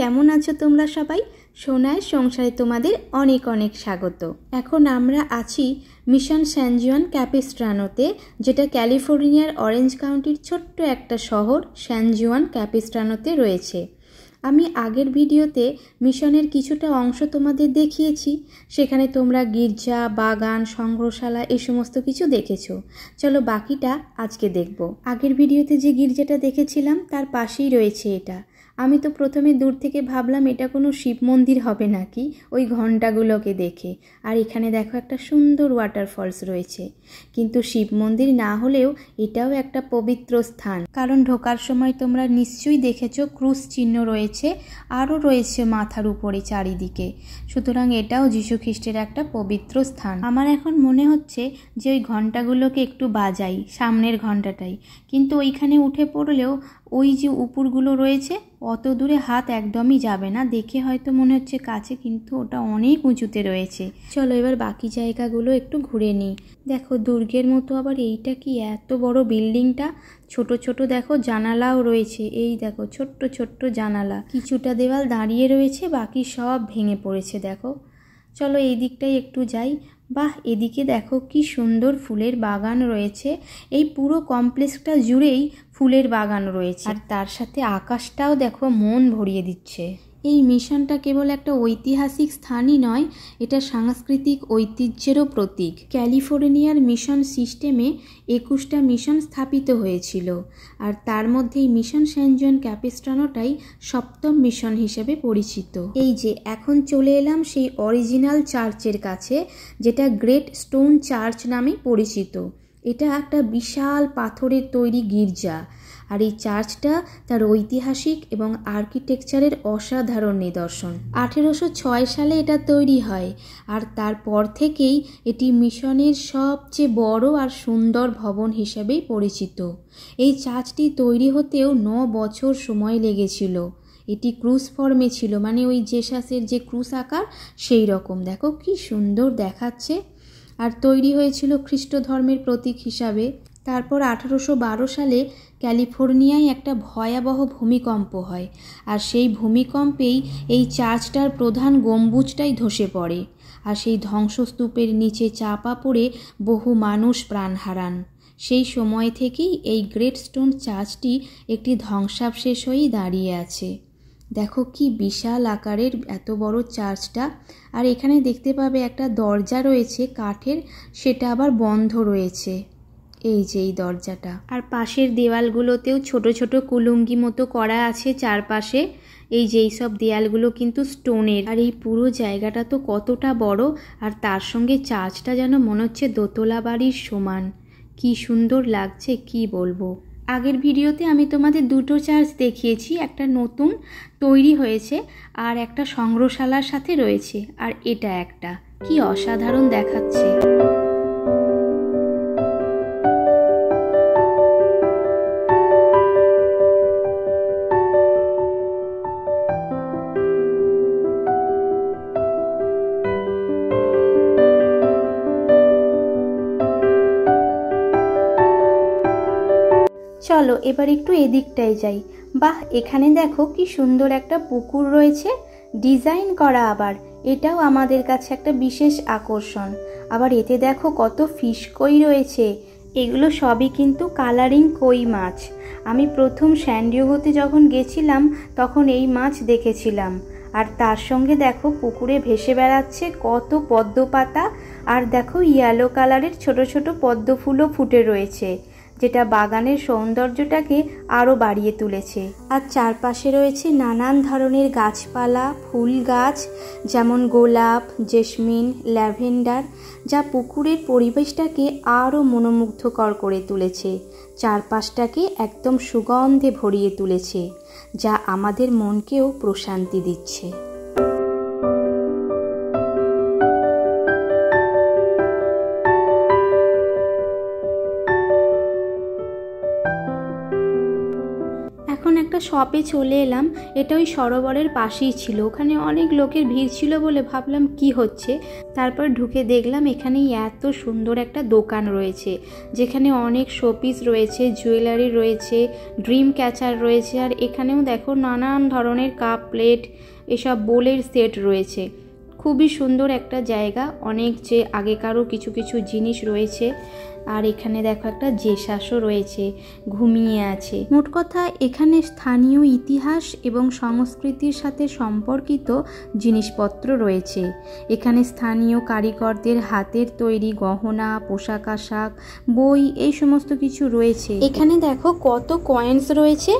কেমন আছো তোমরা সবাই? সোনায় সংসারে তোমাদের অনেক অনেক স্বাগত। এখন আমরা আছি মিশন স্যান জুয়ান ক্যাপিস্ট্রানোতে, যেটা ক্যালিফোর্নিয়ার অরেঞ্জ কাউন্টির ছোট্ট একটা শহর স্যান জুয়ান ক্যাপিস্ট্রানোতে রয়েছে। আমি আগের ভিডিওতে মিশনের কিছুটা অংশ তোমাদের দেখিয়েছি, সেখানে তোমরা গির্জা, বাগান, সংগ্রহশালা এই সমস্ত কিছু দেখেছো। চলো বাকিটা আজকে দেখব। আগের ভিডিওতে যে গির্জাটা দেখেছিলাম তার পাশেই রয়েছে এটা। আমি তো প্রথমে দূর থেকে ভাবলাম এটা কোনো শিব মন্দির হবে নাকি, ওই ঘণ্টাগুলোকে দেখে। আর এখানে দেখো একটা সুন্দর ওয়াটারফলস রয়েছে, কিন্তু শিব মন্দির না হলেও এটাও একটা পবিত্র স্থান, কারণ ঢোকার সময় তোমরা নিশ্চয়ই দেখেছো ক্রুশ চিহ্ন রয়েছে, আরও রয়েছে মাথার উপরে চারিদিকে। সুতরাং এটাও যীশু খ্রিস্টের একটা পবিত্র স্থান। আমার এখন মনে হচ্ছে যে ওই ঘণ্টাগুলোকে একটু বাজাই, সামনের ঘণ্টাটাই, কিন্তু ওইখানে উঠে পড়লেও ওই যে উপরগুলো রয়েছে অত দূরে হাত একদমই যাবে না, দেখে হয়তো মনে হচ্ছে কাছে, কিন্তু ওটা অনেক উঁচুতে রয়েছে। চলো এবার বাকি জায়গাগুলো একটু ঘুরে নিই। দেখো দুর্গের মতো আবার এইটা কি এত বড় বিল্ডিংটা, ছোট ছোট দেখো জানালাও রয়েছে, এই দেখো ছোট্ট ছোট্ট জানালা, কিছুটা দেওয়াল দাঁড়িয়ে রয়েছে, বাকি সব ভেঙে পড়েছে দেখো। চলো এই দিকটাই একটু যাই। বাহ, এদিকে দেখো কি সুন্দর ফুলের বাগান রয়েছে, এই পুরো কমপ্লেক্সটা জুড়েই ফুলের বাগান রয়েছে, আর তার সাথে আকাশটাও দেখো মন ভরিয়ে দিচ্ছে। এই মিশনটা কেবল একটা ঐতিহাসিক স্থানই নয়, এটা সাংস্কৃতিক ঐতিহ্যেরও প্রতীক। ক্যালিফোর্নিয়ার মিশন সিস্টেমে 21টা মিশন স্থাপিত হয়েছিল, আর তার মধ্যে এই মিশন স্যান জুয়ান ক্যাপিস্ট্রানোটাই সপ্তম মিশন হিসেবে পরিচিত। এই যে এখন চলে এলাম সেই অরিজিনাল চার্চের কাছে, যেটা গ্রেট স্টোন চার্চ নামে পরিচিত। এটা একটা বিশাল পাথরের তৈরি গির্জা, আর এই চার্চটা তার ঐতিহাসিক এবং আর্কিটেকচারের অসাধারণ নিদর্শন। 1806 সালে এটা তৈরি হয়, আর তারপর থেকেই এটি মিশনের সবচেয়ে বড় আর সুন্দর ভবন হিসেবেই পরিচিত। এই চার্চটি তৈরি হতেও 9 বছর সময় লেগেছিল। এটি ক্রুশ ফর্মে ছিল, মানে ওই জেসাসের যে ক্রুশ আকার সেই রকম, দেখো কি সুন্দর দেখাচ্ছে। আর তৈরি হয়েছিল খ্রিস্ট ধর্মের প্রতীক হিসাবে। তারপর 1812 সালে ক্যালিফোর্নিয়ায় একটা ভয়াবহ ভূমিকম্প হয়, আর সেই ভূমিকম্পেই এই চার্চটার প্রধান গম্বুজটাই ধসে পড়ে, আর সেই ধ্বংসস্তূপের নিচে চাপা পড়ে বহু মানুষ প্রাণ হারান। সেই সময় থেকেই এই গ্রেট স্টোন চার্চটি একটি ধ্বংসাবশেষ হয়েই দাঁড়িয়ে আছে। দেখো কি বিশাল আকারের এত বড় চার্চটা। আর এখানে দেখতে পাবে একটা দরজা রয়েছে কাঠের, সেটা আবার বন্ধ রয়েছে, এই যে এই দরজাটা। আর পাশের দেওয়ালগুলোতেও ছোট ছোট কুলুঙ্গি মতো করা আছে চারপাশে, এই যে সব দেয়ালগুলো কিন্তু স্টোনের। আর এই পুরো জায়গাটা তো কতটা বড়, আর তার সঙ্গে চার্চটা যেন মনে হচ্ছে দোতলা বাড়ির সমান। কি সুন্দর লাগছে কি বলবো। আগের ভিডিওতে আমি তোমাদের দুটো চার্চ দেখিয়েছি, একটা নতুন তৈরি হয়েছে আর একটা সংগ্রহশালার সাথে রয়েছে, আর এটা একটা কি অসাধারণ দেখাচ্ছে। চলো এবার একটু এদিকটায় যাই। বাহ, এখানে দেখো কি সুন্দর একটা পুকুর রয়েছে, ডিজাইন করা, আবার এটাও আমাদের কাছে একটা বিশেষ আকর্ষণ। আবার এতে দেখো কত ফিশ কই রয়েছে, এগুলো সবই কিন্তু কালারিং কই মাছ। আমি প্রথম স্যান ডিয়েগোতে যখন গেছিলাম তখন এই মাছ দেখেছিলাম। আর তার সঙ্গে দেখো পুকুরে ভেসে বেড়াচ্ছে কত পদ্ম পাতা, আর দেখো ইয়েলো কালারের ছোট ছোট পদ্ম ফুলও ফুটে রয়েছে, যেটা বাগানের সৌন্দর্যটাকে আরও বাড়িয়ে তুলেছে। আর চারপাশে রয়েছে নানান ধরনের গাছপালা, ফুল গাছ, যেমন গোলাপ, জেসমিন, ল্যাভেন্ডার, যা পুকুরের পরিবেশটাকে আরও মনোমুগ্ধকর করে তুলেছে, চারপাশটাকে একদম সুগন্ধে ভরিয়ে তুলেছে, যা আমাদের মনকেও প্রশান্তি দিচ্ছে। একটা শপে চলে এলাম, এটা ওই সরোবরের পাশেই ছিল। ওখানে অনেক লোকের ভিড় ছিল বলে ভাবলাম কি হচ্ছে, তারপর ঢুকে দেখলাম এখানেই এত সুন্দর একটা দোকান রয়েছে, যেখানে অনেক শোপিস রয়েছে, জুয়েলারি রয়েছে, ড্রিম ক্যাচার রয়েছে, আর এখানেও দেখো নানান ধরনের কাপ প্লেট, এসব বোলের সেট রয়েছে। খুবই সুন্দর একটা জায়গা, অনেক যে আগেকারও কিছু কিছু জিনিস রয়েছে। আর এখানে দেখো একটা জেসাসও রয়েছে, ঘুমিয়ে আছে। মোট কথা এখানে স্থানীয় ইতিহাস এবং সংস্কৃতির সাথে সম্পর্কিত জিনিসপত্র রয়েছে। এখানে স্থানীয় কারিগরদের হাতের তৈরি গহনা, পোশাক আশাক, বই, এই সমস্ত কিছু রয়েছে। এখানে দেখো কত কয়েন্স রয়েছে,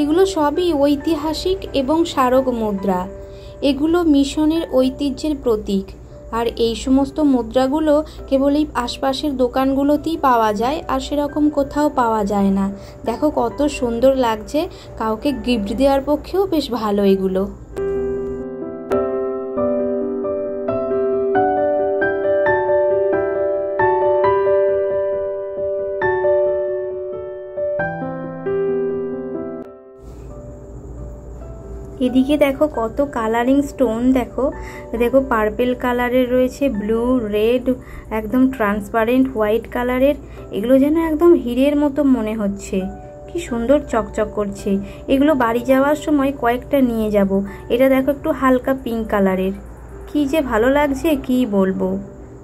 এগুলো সবই ঐতিহাসিক এবং স্মারক মুদ্রা। এগুলো মিশনের ঐতিহ্যের প্রতীক। আর এই সমস্ত মুদ্রাগুলো কেবল এই আশপাশের দোকানগুলোতেই পাওয়া যায়, আর সেরকম কোথাও পাওয়া যায় না। দেখো কত সুন্দর লাগছে, কাউকে গিফট দেওয়ার পক্ষেও বেশ ভালো এগুলো। এদিকে দেখো কত কালারিং স্টোন, দেখো দেখো পার্পেল কালারের রয়েছে, ব্লু, রেড, একদম ট্রান্সপারেন্ট হোয়াইট কালারের। এগুলো যেন একদম হীরের মতো মনে হচ্ছে, কি সুন্দর চকচক করছে। এগুলো বাড়ি যাওয়ার সময় কয়েকটা নিয়ে যাব। এটা দেখো একটু হালকা পিঙ্ক কালারের, কি যে ভালো লাগছে কি বলবো,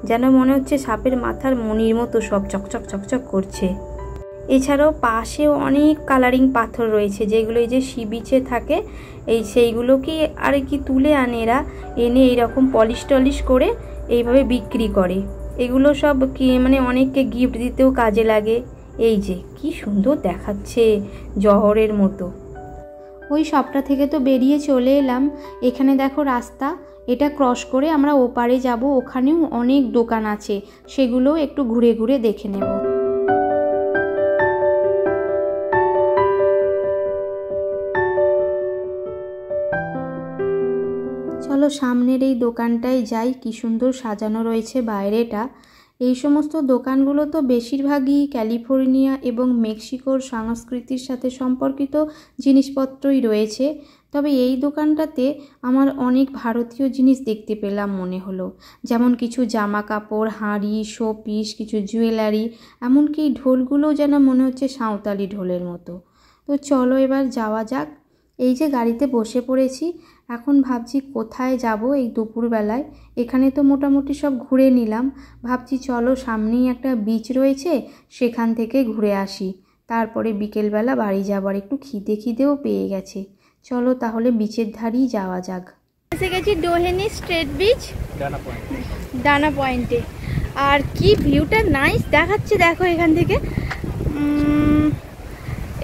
যেন মনে হচ্ছে সাপের মাথার মণির মতো সব চকচক চকচক করছে। এছাড়াও পাশেও অনেক কালারিং পাথর রয়েছে, যেগুলো এই যে সি বিচে থাকে, সেইগুলোকে আর কি তুলে আনে এরা, এনে এইরকম পলিশ টলিশ করে এইভাবে বিক্রি করে। এগুলো সব কি মানে অনেককে গিফট দিতেও কাজে লাগে। এই যে কি সুন্দর দেখাচ্ছে, জহরের মতো। ওই শপটা থেকে তো বেরিয়ে চলে এলাম। এখানে দেখো রাস্তা, এটা ক্রস করে আমরা ওপারে যাব, ওখানেও অনেক দোকান আছে, সেগুলো একটু ঘুরে ঘুরে দেখে নেব। চলো সামনের এই দোকানটায় যাই, কি সুন্দর সাজানো রয়েছে বাইরেটা। এই সমস্ত দোকানগুলো তো বেশিরভাগই ক্যালিফোর্নিয়া এবং মেক্সিকোর সংস্কৃতির সাথে সম্পর্কিত জিনিসপত্রই রয়েছে। তবে এই দোকানটাতে আমার অনেক ভারতীয় জিনিস দেখতে পেলাম মনে হলো, যেমন কিছু জামা কাপড়, হাঁড়ি, শোপিস, কিছু জুয়েলারি, এমনকি ঢোলগুলোও যেন মনে হচ্ছে সাঁওতালি ঢোলের মতো। তো চলো এবার যাওয়া যাক। এই যে গাড়িতে বসে পড়েছি, এখন ভাবছি কোথায় যাব এই দুপুরবেলায়। এখানে তো মোটামুটি সব ঘুরে নিলাম, ভাবছি চলো সামনেই একটা বিচ রয়েছে, সেখান থেকে ঘুরে আসি, তারপরে বিকেলবেলা বাড়ি যাবার একটু খিদেও পেয়ে গেছে। চলো তাহলে বিচের ধারেই যাওয়া যাক। এসে গেছি ডোহেনি স্ট্রেট বিচ, ডানা পয়েন্টে। আর কি ভিউটা নাইস দেখাচ্ছে দেখো এখান থেকে।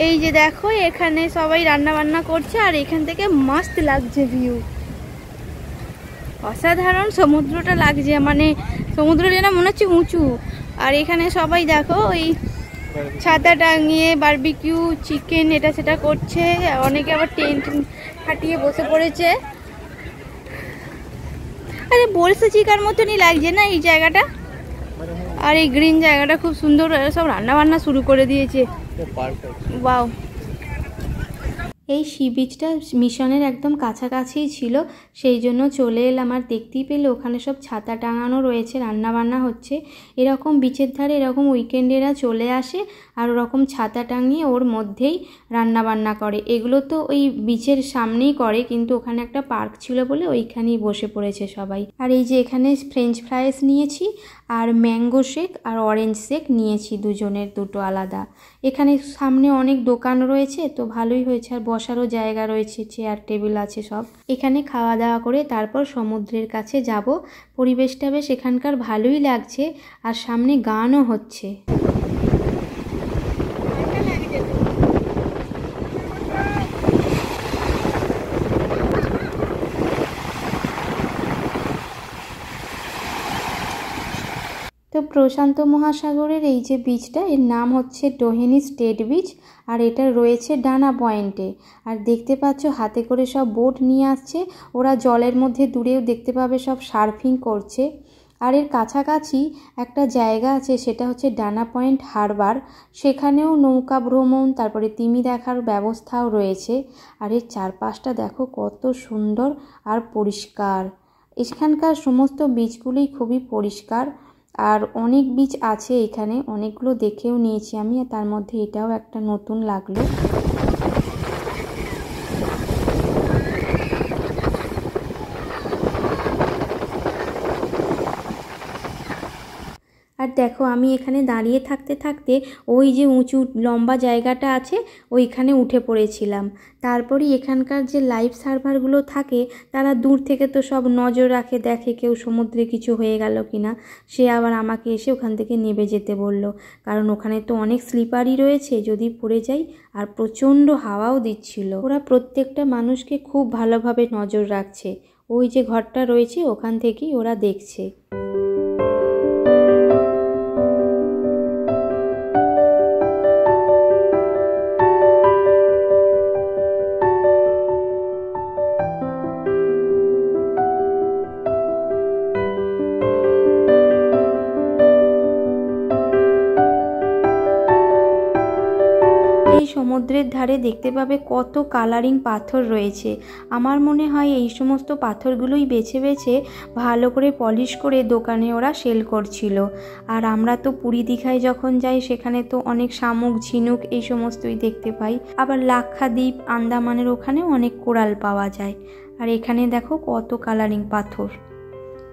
এই যে দেখো এখানে সবাই রান্না বান্না করছে, আর এখান থেকে মস্ত লাগছে ভিউ, অসাধারণ সমুদ্রটা লাগছে, মানে সমুদ্র যেন মনে হচ্ছে উঁচু। আর এখানে সবাই দেখো ওই ছাতা টাঙিয়ে বারবিকিউ চিকেন এটা সেটা করছে, অনেকে আবার টেন্ট খাটিয়ে বসে পড়েছে। আরে বলছে চিকার মতনই লাগছে না এই জায়গাটা, আর এই গ্রিন জায়গাটা খুব সুন্দর, সব রান্না বান্না শুরু করে দিয়েছে। ওয়াও, এই সি বিচটা মিশনের একদম কাছাকাছিই ছিল, সেই জন্য চলে এলাম। আর দেখতেই পেলে ওখানে সব ছাতা টাঙানো রয়েছে, রান্না বান্না হচ্ছে। এরকম বিচের ধারে এরকম উইকেন্ডেরা চলে আসে, আর ওরকম ছাতা টাঙিয়ে ওর মধ্যেই রান্না বান্না করে। এগুলো তো ওই বিচের সামনেই করে, কিন্তু ওখানে একটা পার্ক ছিল বলে ওইখানেই বসে পড়েছে সবাই। আর এই যে এখানে ফ্রেঞ্চ ফ্রাইস নিয়েছি, আর ম্যাঙ্গো শেক আর অরেঞ্জ শেক নিয়েছি, দুজনের দুটো আলাদা। এখানে সামনে অনেক দোকান রয়েছে, তো ভালোই হয়েছে, আর বসারও জায়গা রয়েছে, চেয়ার টেবিল আছে সব। এখানে খাওয়া দাওয়া করে তারপর সমুদ্রের কাছে যাব। পরিবেশটা বেশ এখানকার ভালোই লাগছে, আর সামনে গানও হচ্ছে। তো প্রশান্ত মহাসাগরের এই যে বিচটা, এর নাম হচ্ছে ডোহেনি স্টেট বিচ, আর এটা রয়েছে ডানা পয়েন্টে। আর দেখতে পাচ্ছ হাতে করে সব বোট নিয়ে আসছে, ওরা জলের মধ্যে দূরেও দেখতে পাবে সব সার্ফিং করছে। আর এর কাছাকাছি একটা জায়গা আছে, সেটা হচ্ছে ডানা পয়েন্ট হারবার। সেখানেও নৌকা ভ্রমণ, তারপরে তিমি দেখার ব্যবস্থাও রয়েছে। আর এর চারপাশটা দেখো কত সুন্দর আর পরিষ্কার। এখানকার সমস্ত বিচগুলোই খুবই পরিষ্কার। আর অনেক বিচ আছে এখানে, অনেকগুলো দেখেও নিয়েছি আমি, আর তার মধ্যে এটাও একটা নতুন লাগলো। আর দেখো আমি এখানে দাঁড়িয়ে থাকতে থাকতে ওই যে উঁচু লম্বা জায়গাটা আছে ওইখানে উঠে পড়েছিলাম। তারপরে এখানকার যে লাইফ সার্ভারগুলো থাকে তারা দূর থেকে তো সব নজর রাখে, দেখে কেউ সমুদ্রে কিছু হয়ে গেল কিনা। সে আবার আমাকে এসে ওখান থেকে নেমে যেতে বলল, কারণ ওখানে তো অনেক স্লিপারই রয়েছে, যদি পড়ে যাই। আর প্রচণ্ড হাওয়াও দিচ্ছিল। ওরা প্রত্যেকটা মানুষকে খুব ভালোভাবে নজর রাখছে। ওই যে ঘরটা রয়েছে ওখান থেকেই ওরা দেখছে। এই সমুদ্রের ধারে দেখতে পাবে কত কালারিং পাথর রয়েছে। আমার মনে হয় এই সমস্ত পাথরগুলোই বেছে বেছে ভালো করে পলিশ করে দোকানে ওরা সেল করছিল। আর আমরা তো পুরী দীঘায় যখন যাই সেখানে তো অনেক শামুক, ঝিনুক এই সমস্তই দেখতে পাই। আবার লাক্ষাদ্বীপ, আন্দামানের ওখানেও অনেক কোরাল পাওয়া যায়। আর এখানে দেখো কত কালারিং পাথর।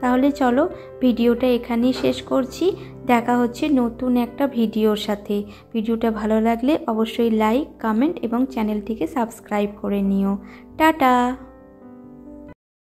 তাহলে চলো ভিডিওটা এখানেই শেষ করছি। দেখা হচ্ছে নতুন একটা ভিডিওর সাথে। ভিডিওটা ভালো লাগলে অবশ্যই লাইক, কমেন্ট এবং চ্যানেলটিকে সাবস্ক্রাইব করে নিও। টাটা।